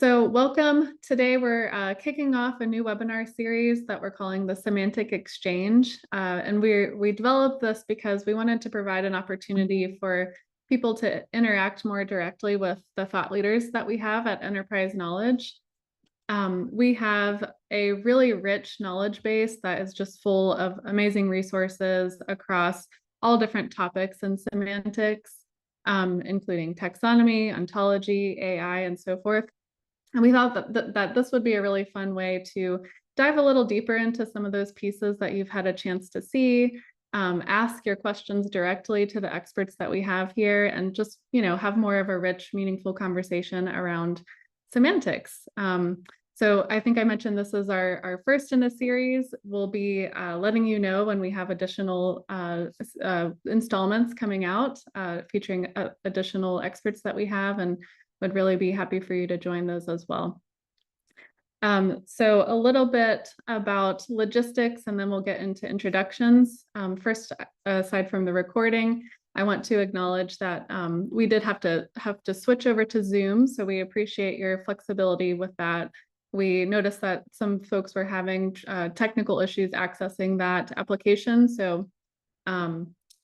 So welcome. Today we're kicking off a new webinar series that we're calling the Semantic Exchange. And we developed this because we wanted to provide an opportunity for people to interact more directly with the thought leaders that we have at Enterprise Knowledge. We have a really rich knowledge base that is just full of amazing resources across all different topics in semantics, including taxonomy, ontology, AI, and so forth. And we thought that this would be a really fun way to dive a little deeper into some of those pieces that you've had a chance to see, ask your questions directly to the experts that we have here, and just, have more of a rich, meaningful conversation around semantics. So I think I mentioned this is our first in a series. We'll be letting you know when we have additional installments coming out featuring additional experts that we have, and would really be happy for you to join those as well. So a little bit about logistics, and then we'll get into introductions. First, aside from the recording, I want to acknowledge that we did have to switch over to Zoom, so we appreciate your flexibility with that. We noticed that some folks were having technical issues accessing that application, so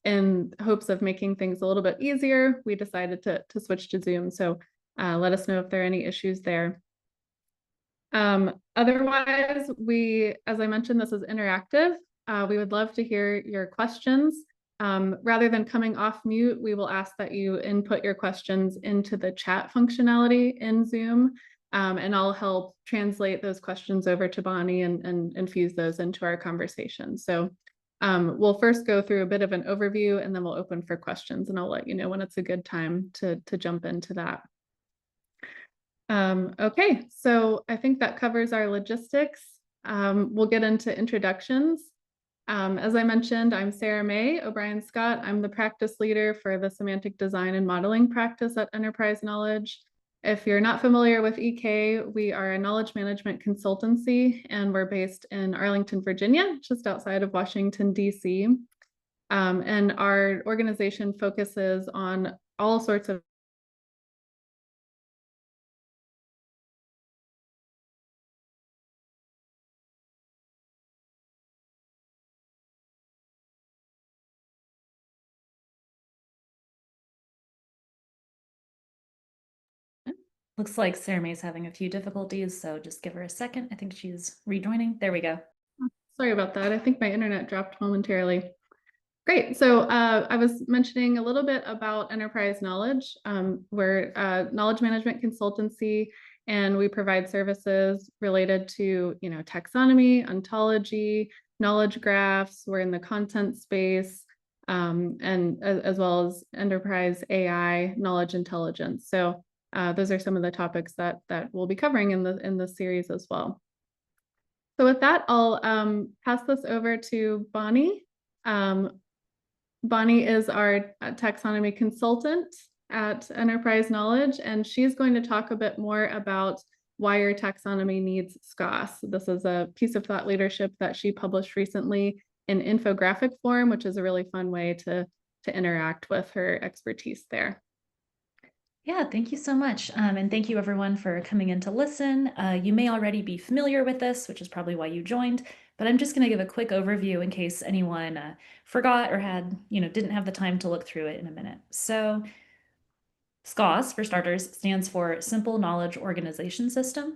in hopes of making things a little bit easier, we decided to switch to Zoom. So let us know if there are any issues there. Otherwise, as I mentioned, this is interactive. We would love to hear your questions. Rather than coming off mute, we will ask that you input your questions into the chat functionality in Zoom, and I'll help translate those questions over to Bonnie and infuse those into our conversation. So we'll first go through a bit of an overview, and then we'll open for questions, and I'll let you know when it's a good time to jump into that. Okay, so I think that covers our logistics. We'll get into introductions. As I mentioned, I'm Sarah May O'Brien-Scott. I'm the practice leader for the semantic design and modeling practice at Enterprise Knowledge. If you're not familiar with EK, we are a knowledge management consultancy, and we're based in Arlington, Virginia, just outside of Washington, DC. And our organization focuses on all sorts of Looks like Sarah May's having a few difficulties, so just give her a second. I think she's rejoining. There we go. Sorry about that. I think my internet dropped momentarily. Great. So I was mentioning a little bit about Enterprise Knowledge. We're a knowledge management consultancy, and we provide services related to, taxonomy, ontology, knowledge graphs. We're in the content space, and as well as enterprise AI, knowledge intelligence. So those are some of the topics that we'll be covering in the series as well. So with that, I'll pass this over to Bonnie. Bonnie is our taxonomy consultant at Enterprise Knowledge, and she's going to talk a bit more about why your taxonomy needs SKOS. This is a piece of thought leadership that she published recently in infographic form, which is a really fun way to interact with her expertise there. Yeah, thank you so much. And thank you everyone for coming in to listen. You may already be familiar with this, which is probably why you joined, but I'm just going to give a quick overview in case anyone forgot or didn't have the time to look through it in a minute. So SKOS, for starters, stands for Simple Knowledge Organization System.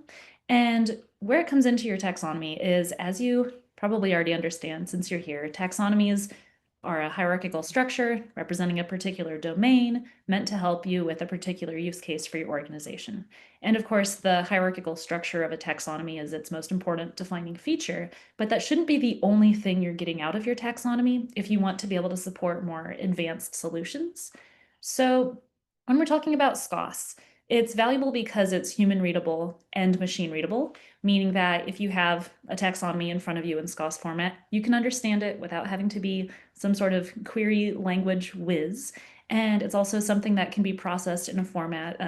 And where it comes into your taxonomy is, as you probably already understand since you're here, taxonomies are a hierarchical structure representing a particular domain meant to help you with a particular use case for your organization. And of course, the hierarchical structure of a taxonomy is its most important defining feature, but that shouldn't be the only thing you're getting out of your taxonomy if you want to be able to support more advanced solutions. So when we're talking about SKOS, it's valuable because it's human readable and machine readable, meaning that if you have a taxonomy in front of you in SKOS format, you can understand it without having to be some sort of query language whiz. And it's also something that can be processed in a format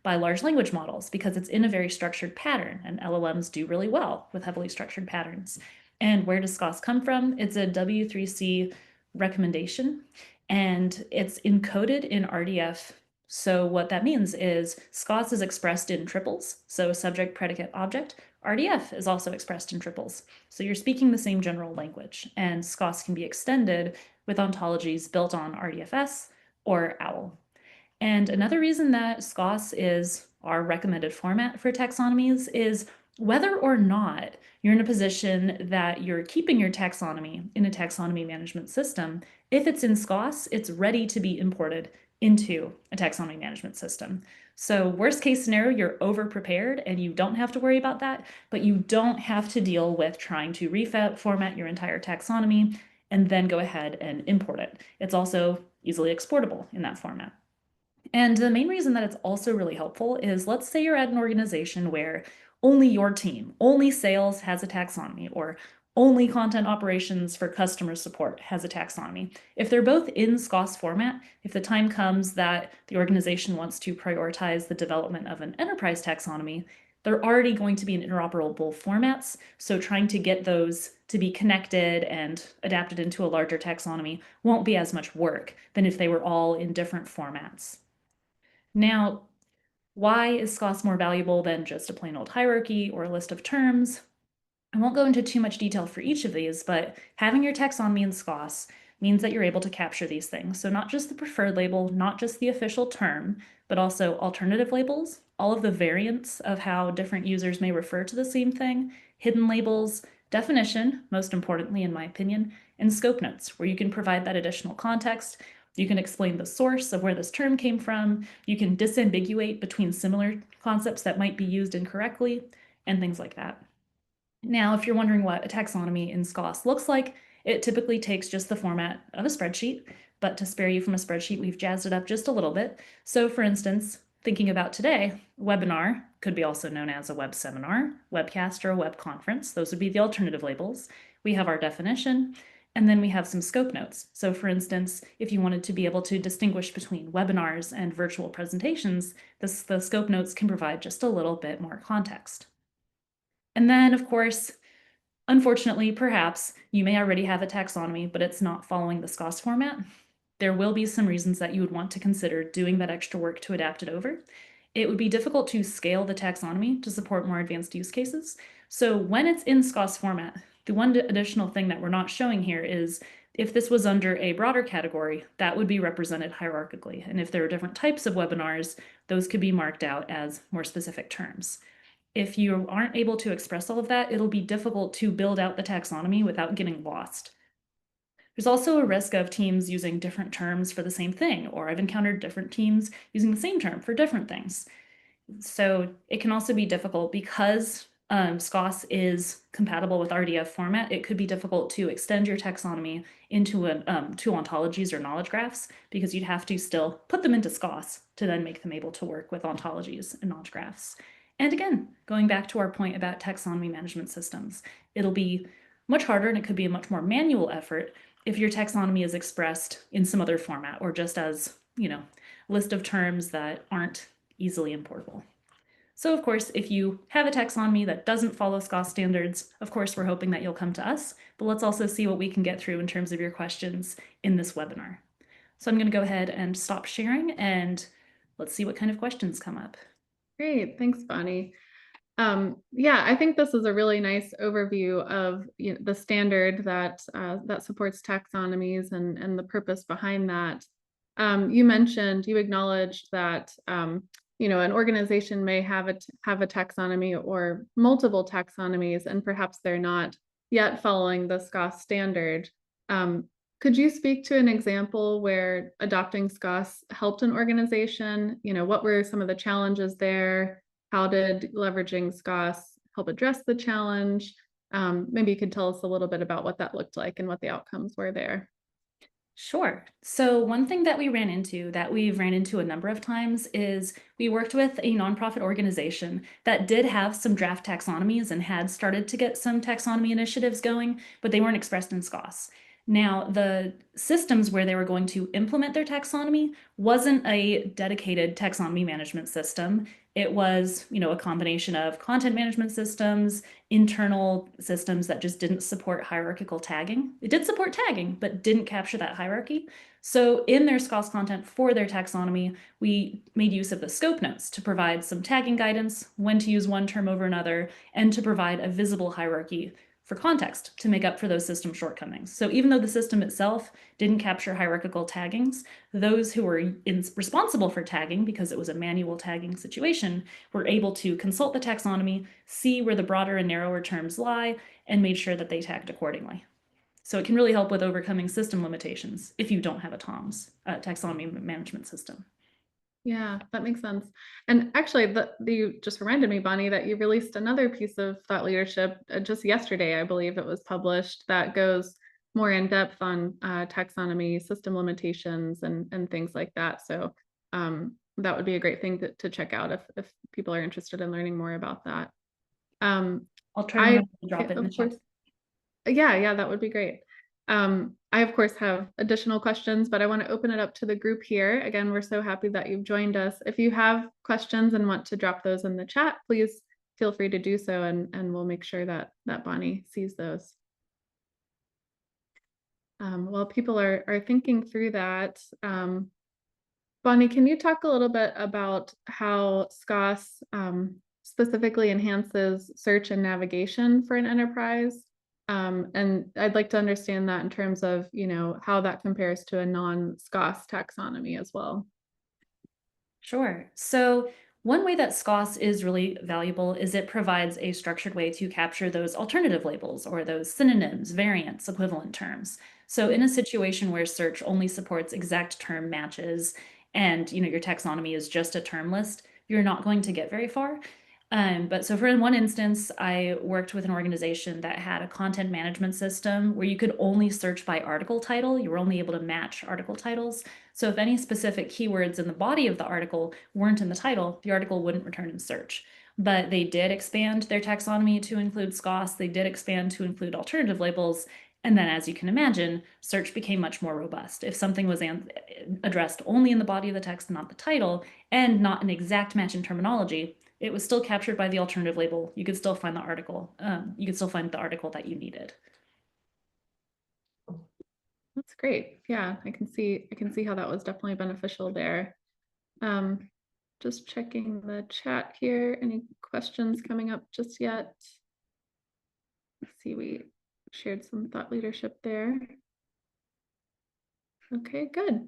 by large language models because it's in a very structured pattern, and LLMs do really well with heavily structured patterns. And where does SKOS come from? It's a W3C recommendation, and it's encoded in RDF So what that means is SKOS is expressed in triples, so subject, predicate, object. RDF is also expressed in triples. So you're speaking the same general language, and SKOS can be extended with ontologies built on RDFS or OWL. And another reason that SKOS is our recommended format for taxonomies is whether or not you're in a position that you're keeping your taxonomy in a taxonomy management system. If it's in SKOS, it's ready to be imported into a taxonomy management system. So worst case scenario, you're over prepared and you don't have to worry about that, but you don't have to deal with trying to reformat your entire taxonomy and then go ahead and import it. It's also easily exportable in that format. And the main reason that it's also really helpful is, let's say you're at an organization where only your team, only sales has a taxonomy, or only content operations for customer support has a taxonomy. If they're both in SKOS format, if the time comes that the organization wants to prioritize the development of an enterprise taxonomy, they're already going to be in interoperable formats. So trying to get those to be connected and adapted into a larger taxonomy won't be as much work than if they were all in different formats. Now, why is SKOS more valuable than just a plain old hierarchy or a list of terms? I won't go into too much detail for each of these, but having your taxonomy in SKOS means that you're able to capture these things. So not just the preferred label, not just the official term, but also alternative labels, all of the variants of how different users may refer to the same thing, hidden labels, definition, most importantly in my opinion, and scope notes, where you can provide that additional context. You can explain the source of where this term came from. You can disambiguate between similar concepts that might be used incorrectly, and things like that. Now, if you're wondering what a taxonomy in SKOS looks like, it typically takes just the format of a spreadsheet, but to spare you from a spreadsheet, we've jazzed it up just a little bit. So for instance, thinking about today, webinar could be also known as a web seminar, webcast, or a web conference. Those would be the alternative labels. We have our definition, and then we have some scope notes. So for instance, if you wanted to be able to distinguish between webinars and virtual presentations, the scope notes can provide just a little bit more context. And then, of course, unfortunately, perhaps you may already have a taxonomy, but it's not following the SKOS format. There will be some reasons that you would want to consider doing that extra work to adapt it over. It would be difficult to scale the taxonomy to support more advanced use cases. So when it's in SKOS format, the one additional thing that we're not showing here is if this was under a broader category, that would be represented hierarchically. And if there are different types of webinars, those could be marked out as more specific terms. If you aren't able to express all of that, it'll be difficult to build out the taxonomy without getting lost. There's also a risk of teams using different terms for the same thing, or I've encountered different teams using the same term for different things. So it can also be difficult because SKOS is compatible with RDF format. It could be difficult to extend your taxonomy into two ontologies or knowledge graphs, because you'd have to still put them into SKOS to then make them able to work with ontologies and knowledge graphs. And again, going back to our point about taxonomy management systems, it'll be much harder and it could be a much more manual effort if your taxonomy is expressed in some other format or just as, a list of terms that aren't easily importable. So of course, if you have a taxonomy that doesn't follow SKOS standards, of course, we're hoping that you'll come to us, but let's also see what we can get through in terms of your questions in this webinar. So I'm going to go ahead and stop sharing and let's see what kind of questions come up. Great, thanks, Bonnie. Yeah, I think this is a really nice overview of the standard that that supports taxonomies and the purpose behind that. You acknowledged that an organization may have a taxonomy or multiple taxonomies, and perhaps they're not yet following the SKOS standard. Could you speak to an example where adopting SKOS helped an organization? What were some of the challenges there? How did leveraging SKOS help address the challenge? Maybe you could tell us a little bit about what that looked like and what the outcomes were there. Sure. So one thing that we've ran into a number of times is we worked with a nonprofit organization that did have some draft taxonomies and had started to get some taxonomy initiatives going, but they weren't expressed in SKOS. Now, the systems where they were going to implement their taxonomy wasn't a dedicated taxonomy management system. It was, a combination of content management systems, internal systems that just didn't support hierarchical tagging. It did support tagging, but didn't capture that hierarchy. So in their SKOS content for their taxonomy, we made use of the scope notes to provide some tagging guidance, when to use one term over another, and to provide a visible hierarchy for context to make up for those system shortcomings. So even though the system itself didn't capture hierarchical taggings, those who were responsible for tagging, because it was a manual tagging situation, were able to consult the taxonomy, see where the broader and narrower terms lie, and made sure that they tagged accordingly. So it can really help with overcoming system limitations if you don't have a TOMS, taxonomy management system. Yeah, that makes sense. And actually, you just reminded me, Bonnie, that you released another piece of thought leadership just yesterday. I believe it was published, that goes more in depth on taxonomy, system limitations, and things like that. So that would be a great thing to check out if people are interested in learning more about that. I'll try to drop it in the Of chat. course, yeah, that would be great. I, of course, have additional questions, but I want to open it up to the group here. Again, we're so happy that you've joined us. If you have questions and want to drop those in the chat, please feel free to do so, and we'll make sure that Bonnie sees those. While people are thinking through that, Bonnie, can you talk a little bit about how SKOS specifically enhances search and navigation for an enterprise? And I'd like to understand that in terms of, how that compares to a non-SKOS taxonomy as well. Sure. So one way that SKOS is really valuable is it provides a structured way to capture those alternative labels or those synonyms, variants, equivalent terms. So in a situation where search only supports exact term matches and your taxonomy is just a term list, you're not going to get very far. But so in one instance, I worked with an organization that had a content management system where you could only search by article title. You were only able to match article titles. So if any specific keywords in the body of the article weren't in the title, the article wouldn't return in search. But they did expand their taxonomy to include SKOS. They did expand to include alternative labels. And then, as you can imagine, search became much more robust. If something was addressed only in the body of the text, not the title, and not an exact match in terminology, it was still captured by the alternative label. You could still find the article. You could still find the article that you needed. That's great. Yeah, I can see how that was definitely beneficial there. Just checking the chat here. Any questions coming up just yet? Let's see, we shared some thought leadership there. Okay, good.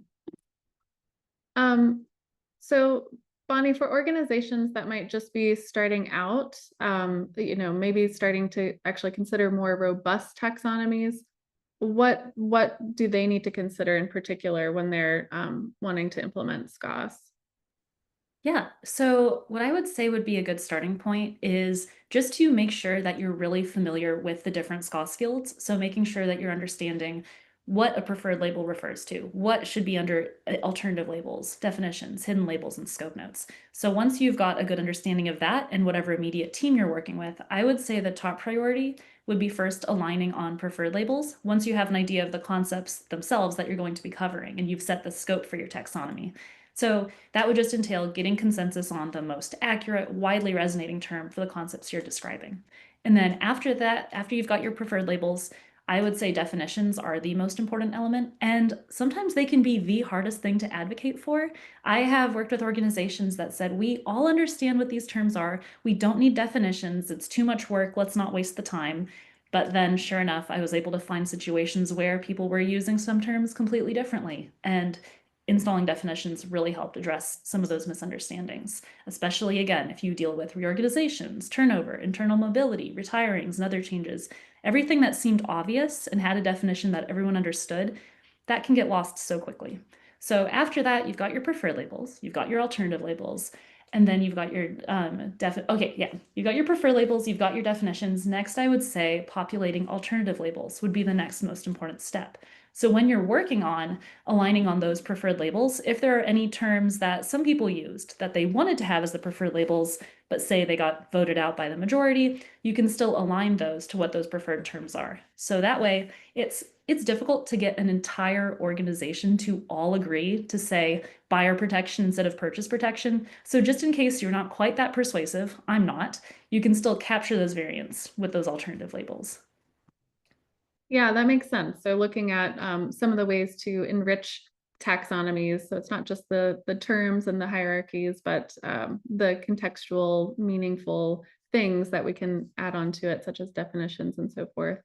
So Bonnie, for organizations that might just be starting out, maybe starting to actually consider more robust taxonomies, what do they need to consider in particular when they're wanting to implement SKOS? Yeah, so what I would say would be a good starting point is just to make sure that you're really familiar with the different SKOS fields. So making sure that you're understanding what a preferred label refers to, what should be under alternative labels, definitions, hidden labels, and scope notes. So once you've got a good understanding of that and whatever immediate team you're working with, I would say the top priority would be first aligning on preferred labels once you have an idea of the concepts themselves that you're going to be covering and you've set the scope for your taxonomy. So that would just entail getting consensus on the most accurate, widely resonating term for the concepts you're describing. And then after that, after you've got your preferred labels, I would say definitions are the most important element, and sometimes they can be the hardest thing to advocate for. I have worked with organizations that said, we all understand what these terms are. We don't need definitions. It's too much work. Let's not waste the time. But then, sure enough, I was able to find situations where people were using some terms completely differently. And installing definitions really helped address some of those misunderstandings, especially, again, if you deal with reorganizations, turnover, internal mobility, retirings, and other changes. Everything that seemed obvious and had a definition that everyone understood, that can get lost so quickly. So after that, you've got your preferred labels, you've got your alternative labels, and then you've got your you've got your preferred labels, you've got your definitions. Next, I would say populating alternative labels would be the next most important step. So when you're working on aligning on those preferred labels, if there are any terms that some people used that they wanted to have as the preferred labels, but say they got voted out by the majority, you can still align those to what those preferred terms are. So that way, it's it's difficult to get an entire organization to all agree to say buyer protection instead of purchase protection. So just in case you're not quite that persuasive, I'm not, you can still capture those variants with those alternative labels. Yeah, that makes sense. So looking at some of the ways to enrich taxonomies, so it's not just the terms and the hierarchies, but the contextual, meaningful things that we can add on to it, such as definitions and so forth.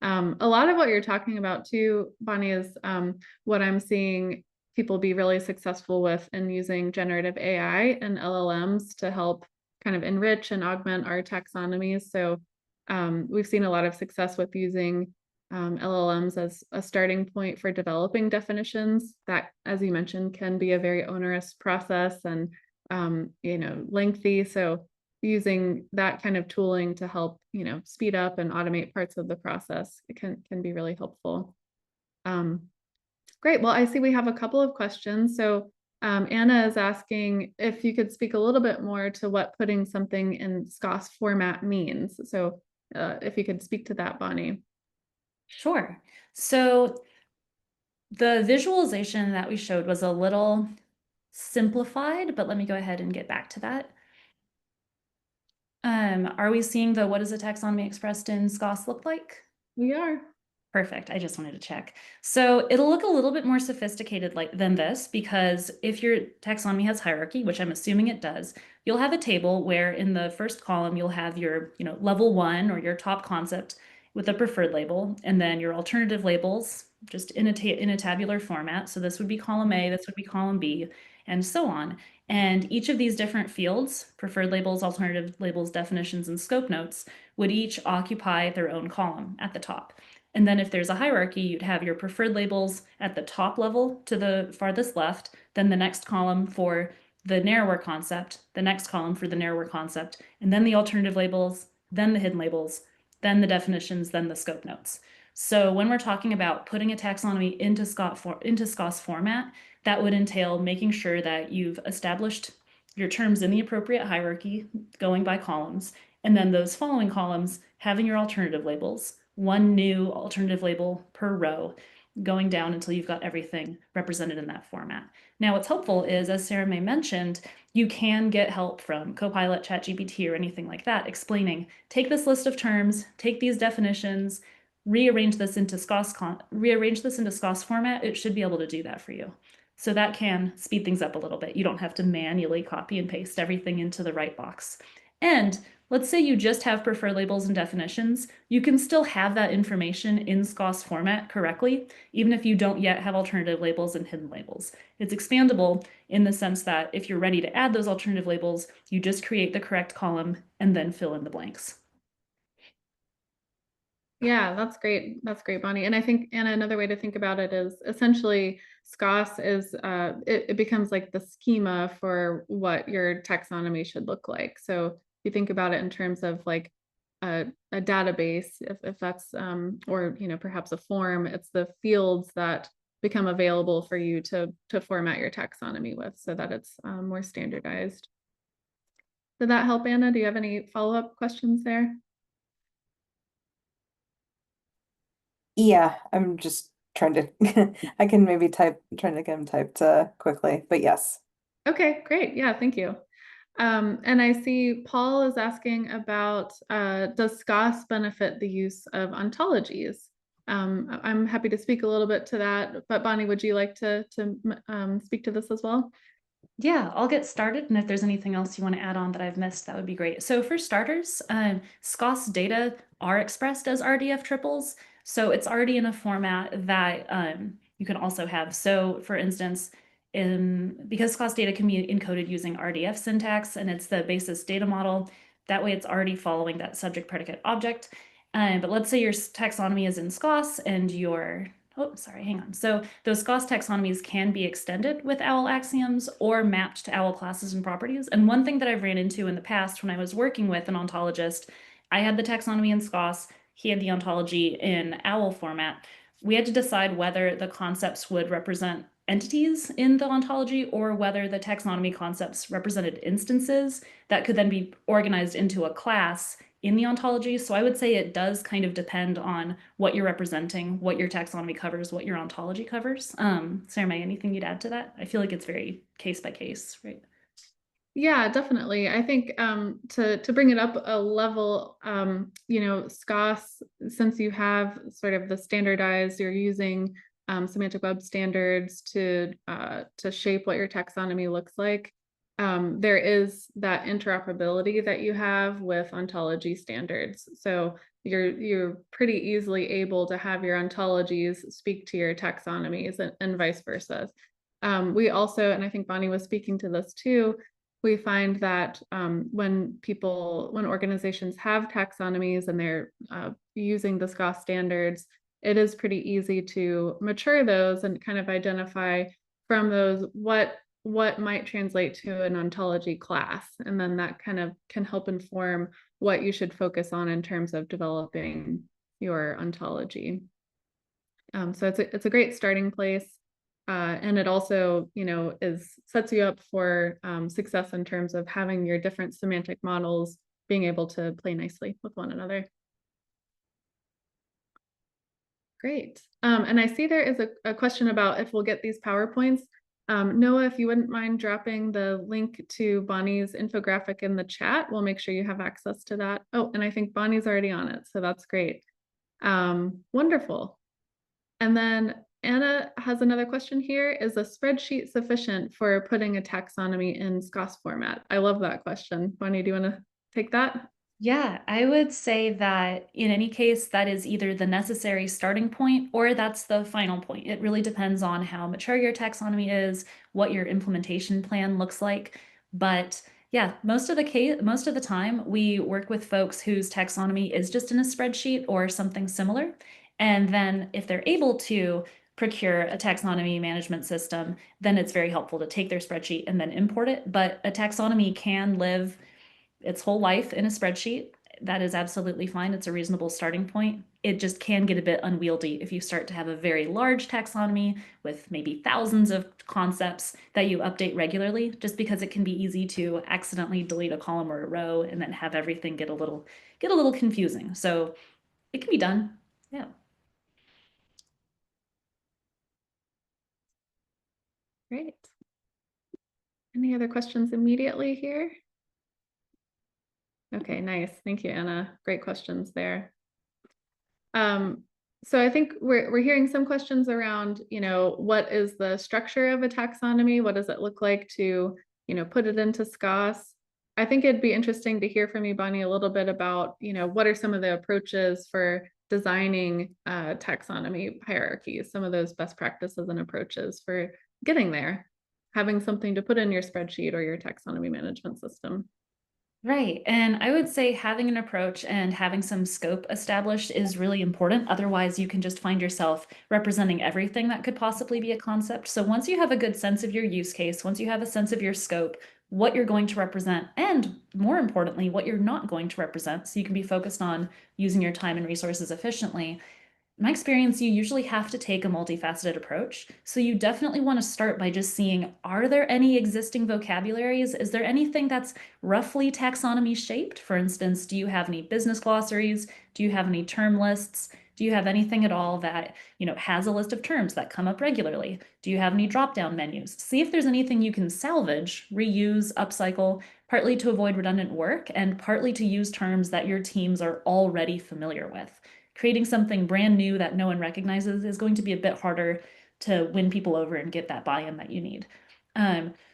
A lot of what you're talking about too, Bonnie, is what I'm seeing people be really successful with in using generative AI and LLMs to help kind of enrich and augment our taxonomies. So we've seen a lot of success with using LLMs as a starting point for developing definitions that, as you mentioned, can be a very onerous process and lengthy. So using that kind of tooling to help speed up and automate parts of the process, it can be really helpful. Great. Well, I see we have a couple of questions. So Anna is asking if you could speak a little bit more to what putting something in SKOS format means. So if you could speak to that, Bonnie. Sure. So the visualization that we showed was a little simplified, but let me go ahead and get back to that. Are we seeing what does a taxonomy expressed in SKOS look like? We are. Perfect. I just wanted to check. So it'll look a little bit more sophisticated than this, because if your taxonomy has hierarchy, which I'm assuming it does, you'll have a table where in the first column you'll have your level 1 or your top concept with a preferred label, and then your alternative labels just in a tabular format. So this would be column A, this would be column B, and so on. And each of these different fields, preferred labels, alternative labels, definitions, and scope notes, would each occupy their own column at the top. And then if there's a hierarchy, you'd have your preferred labels at the top level to the farthest left, then the next column for the narrower concept, the next column for the narrower concept, and then the alternative labels, then the hidden labels, then the definitions, then the scope notes. So when we're talking about putting a taxonomy into SKOS format, that would entail making sure that you've established your terms in the appropriate hierarchy, going by columns, and then those following columns having your alternative labels, one new alternative label per row, going down until you've got everything represented in that format. Now, what's helpful is, as Sarah May mentioned, you can get help from Copilot, ChatGPT, or anything like that, explaining, take this list of terms, take these definitions, rearrange this into SKOS format. It should be able to do that for you. So that can speed things up a little bit. You don't have to manually copy and paste everything into the right box. And let's say you just have preferred labels and definitions, you can still have that information in SKOS format correctly, even if you don't yet have alternative labels and hidden labels. It's expandable in the sense that if you're ready to add those alternative labels, you just create the correct column and then fill in the blanks. Yeah, that's great. That's great, Bonnie. And I think, Anna, another way to think about it is essentially SKOS is it becomes like the schema for what your taxonomy should look like. So if you think about it in terms of like a database, if that's or perhaps a form, it's the fields that become available for you to format your taxonomy with, so that it's more standardized. Did that help, Anna? Do you have any follow-up questions there? Yeah, I'm just trying to, I can maybe trying to get them typed quickly, but yes. Okay, great. Yeah, thank you. And I see Paul is asking about, does SKOS benefit the use of ontologies? I'm happy to speak a little bit to that, but Bonnie, would you like to speak to this as well? Yeah, I'll get started. And if there's anything else you want to add on that I've missed, that would be great. So for starters, SKOS data are expressed as RDF triples. So it's already in a format that you can also have. So for instance, because SKOS data can be encoded using RDF syntax and it's the basis data model, that way it's already following that subject predicate object. But let's say your taxonomy is in SKOS and hang on. So those SKOS taxonomies can be extended with OWL axioms or mapped to OWL classes and properties. And one thing that I've ran into in the past when I was working with an ontologist, I had the taxonomy in SKOS, he had the ontology in OWL format. We had to decide whether the concepts would represent entities in the ontology or whether the taxonomy concepts represented instances that could then be organized into a class in the ontology. So I would say it does kind of depend on what you're representing, what your taxonomy covers, what your ontology covers. Sarah May, anything you'd add to that? I feel like it's very case by case, right? Yeah, definitely. I think to bring it up a level, SKOS, since you have sort of the standardized, you're using semantic web standards to shape what your taxonomy looks like. There is that interoperability that you have with ontology standards. So you're pretty easily able to have your ontologies speak to your taxonomies and vice versa. We also, and I think Bonnie was speaking to this too, we find that when organizations have taxonomies and they're using the SKOS standards, it is pretty easy to mature those and kind of identify from those what might translate to an ontology class. And then that kind of can help inform what you should focus on in terms of developing your ontology. So it's a great starting place. And it also, sets you up for success in terms of having your different semantic models being able to play nicely with one another. Great. And I see there is a question about if we'll get these PowerPoints. Noah, if you wouldn't mind dropping the link to Bonnie's infographic in the chat, we'll make sure you have access to that. Oh, and I think Bonnie's already on it, so that's great. Wonderful. And then Anna has another question here. Is a spreadsheet sufficient for putting a taxonomy in SKOS format? I love that question. Bonnie, do you want to take that? Yeah, I would say that in any case, that is either the necessary starting point or that's the final point. It really depends on how mature your taxonomy is, what your implementation plan looks like. But yeah, most of the time we work with folks whose taxonomy is just in a spreadsheet or something similar. And then if they're able to procure a taxonomy management system, then it's very helpful to take their spreadsheet and then import it. But a taxonomy can live its whole life in a spreadsheet. That is absolutely fine. It's a reasonable starting point. It just can get a bit unwieldy if you start to have a very large taxonomy with maybe thousands of concepts that you update regularly, just because it can be easy to accidentally delete a column or a row and then have everything get a little confusing. So it can be done. Yeah. Great. Any other questions immediately here? Okay, nice. Thank you, Anna. Great questions there. So I think we're hearing some questions around, what is the structure of a taxonomy? What does it look like to, put it into SKOS? I think it'd be interesting to hear from you, Bonnie, a little bit about, what are some of the approaches for designing taxonomy hierarchies, some of those best practices and approaches for getting there, having something to put in your spreadsheet or your taxonomy management system. Right. And I would say having an approach and having some scope established is really important. Otherwise, you can just find yourself representing everything that could possibly be a concept. So once you have a good sense of your use case, once you have a sense of your scope, what you're going to represent, and more importantly, what you're not going to represent, so you can be focused on using your time and resources efficiently, my experience, you usually have to take a multifaceted approach. So you definitely want to start by just seeing, are there any existing vocabularies? Is there anything that's roughly taxonomy shaped? For instance, do you have any business glossaries? Do you have any term lists? Do you have anything at all that, has a list of terms that come up regularly? Do you have any drop-down menus? See if there's anything you can salvage, reuse, upcycle, partly to avoid redundant work and partly to use terms that your teams are already familiar with. Creating something brand new that no one recognizes is going to be a bit harder to win people over and get that buy-in that you need.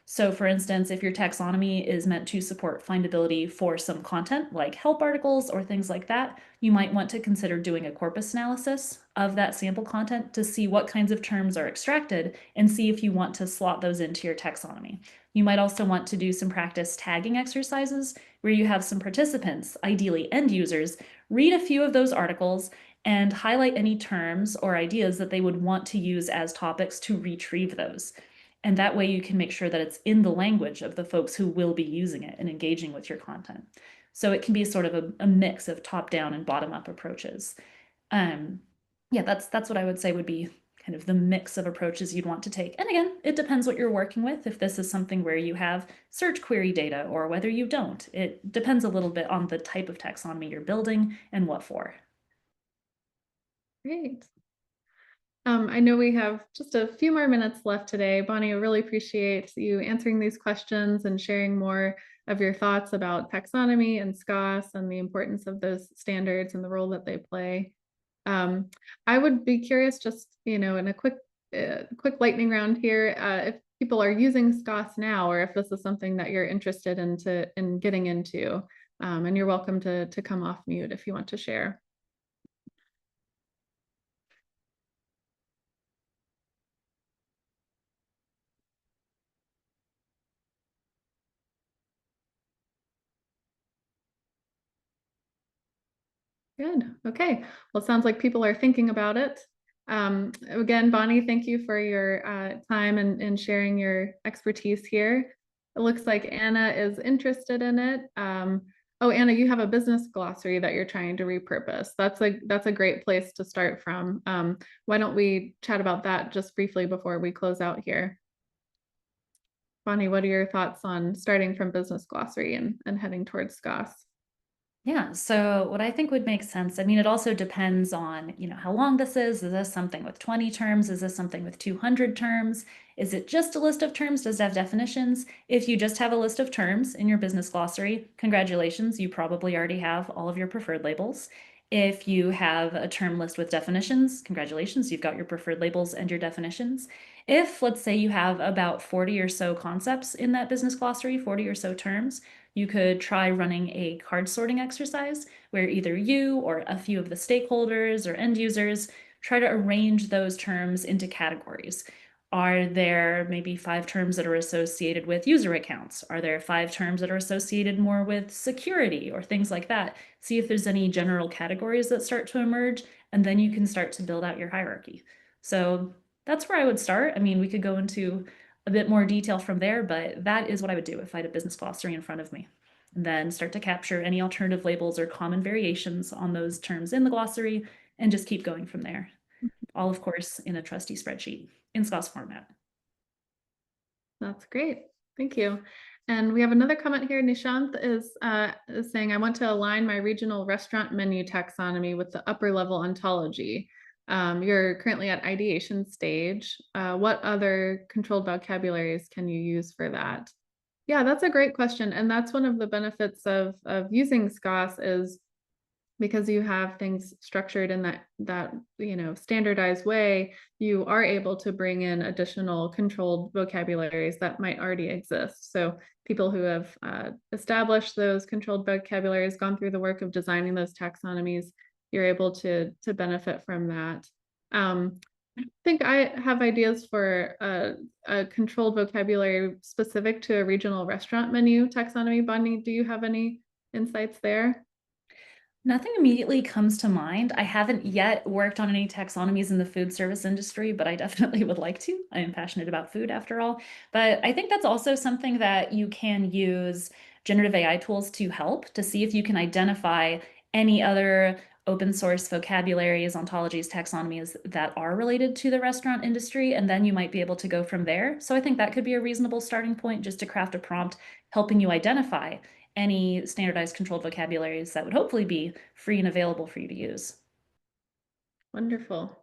So for instance, if your taxonomy is meant to support findability for some content like help articles or things like that, you might want to consider doing a corpus analysis of that sample content to see what kinds of terms are extracted and see if you want to slot those into your taxonomy. You might also want to do some practice tagging exercises where you have some participants, ideally end users, read a few of those articles and highlight any terms or ideas that they would want to use as topics to retrieve those. And that way you can make sure that it's in the language of the folks who will be using it and engaging with your content. So it can be sort of a mix of top-down and bottom-up approaches. Yeah, that's what I would say would be kind of the mix of approaches you'd want to take. And again, it depends what you're working with. If this is something where you have search query data or whether you don't, it depends a little bit on the type of taxonomy you're building and what for. Great. I know we have just a few more minutes left today. Bonnie, I really appreciate you answering these questions and sharing more of your thoughts about taxonomy and SKOS and the importance of those standards and the role that they play. I would be curious, just, in a quick lightning round here, if people are using SKOS now, or if this is something that you're interested in getting into, and you're welcome to come off mute if you want to share. Good. Okay. Well, it sounds like people are thinking about it. Again, Bonnie, thank you for your time and sharing your expertise here. It looks like Anna is interested in it. Oh, Anna, you have a business glossary that you're trying to repurpose. That's a great place to start from. Why don't we chat about that just briefly before we close out here? Bonnie, what are your thoughts on starting from business glossary and heading towards SKOS? Yeah, so what I think would make sense, I mean, it also depends on, how long this is. Is this something with 20 terms? Is this something with 200 terms? Is it just a list of terms? Does it have definitions? If you just have a list of terms in your business glossary, congratulations, you probably already have all of your preferred labels. If you have a term list with definitions, congratulations, you've got your preferred labels and your definitions. If, let's say, you have about 40 or so concepts in that business glossary, 40 or so terms, you could try running a card sorting exercise where either you or a few of the stakeholders or end users try to arrange those terms into categories. Are there maybe 5 terms that are associated with user accounts? Are there 5 terms that are associated more with security or things like that? See if there's any general categories that start to emerge, and then you can start to build out your hierarchy. So that's where I would start. I mean, we could go into a bit more detail from there, but that is what I would do if I had a business glossary in front of me. And then start to capture any alternative labels or common variations on those terms in the glossary and just keep going from there. All, of course, in a trusty spreadsheet in SKOS format. That's great. Thank you. And we have another comment here. Nishant is saying, I want to align my regional restaurant menu taxonomy with the upper level ontology. You're currently at ideation stage. What other controlled vocabularies can you use for that? Yeah, that's a great question. And that's one of the benefits of using SKOS, is because you have things structured in that standardized way, you are able to bring in additional controlled vocabularies that might already exist. So people who have established those controlled vocabularies, gone through the work of designing those taxonomies, you're able to benefit from that. I think I have ideas for a controlled vocabulary specific to a regional restaurant menu taxonomy. Bonnie, do you have any insights there? Nothing immediately comes to mind. I haven't yet worked on any taxonomies in the food service industry, but I definitely would like to. I am passionate about food after all. But I think that's also something that you can use generative AI tools to help, to see if you can identify any other open source vocabularies, ontologies, taxonomies that are related to the restaurant industry, and then you might be able to go from there. So I think that could be a reasonable starting point, just to craft a prompt helping you identify any standardized controlled vocabularies that would hopefully be free and available for you to use. Wonderful.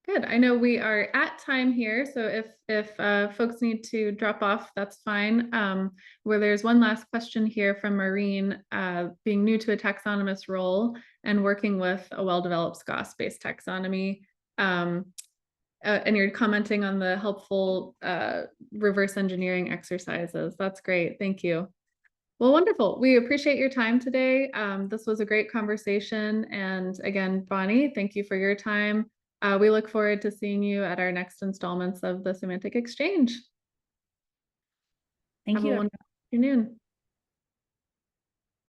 Good. I know we are at time here, so if folks need to drop off, that's fine. Where there's one last question here from Maureen, being new to a taxonomist role and working with a well-developed SKOS-based taxonomy. And you're commenting on the helpful reverse engineering exercises. That's great. Thank you. Well, wonderful. We appreciate your time today. This was a great conversation. And again, Bonnie, thank you for your time. We look forward to seeing you at our next installments of the Semantic Exchange. Thank Have you. a wonderful afternoon.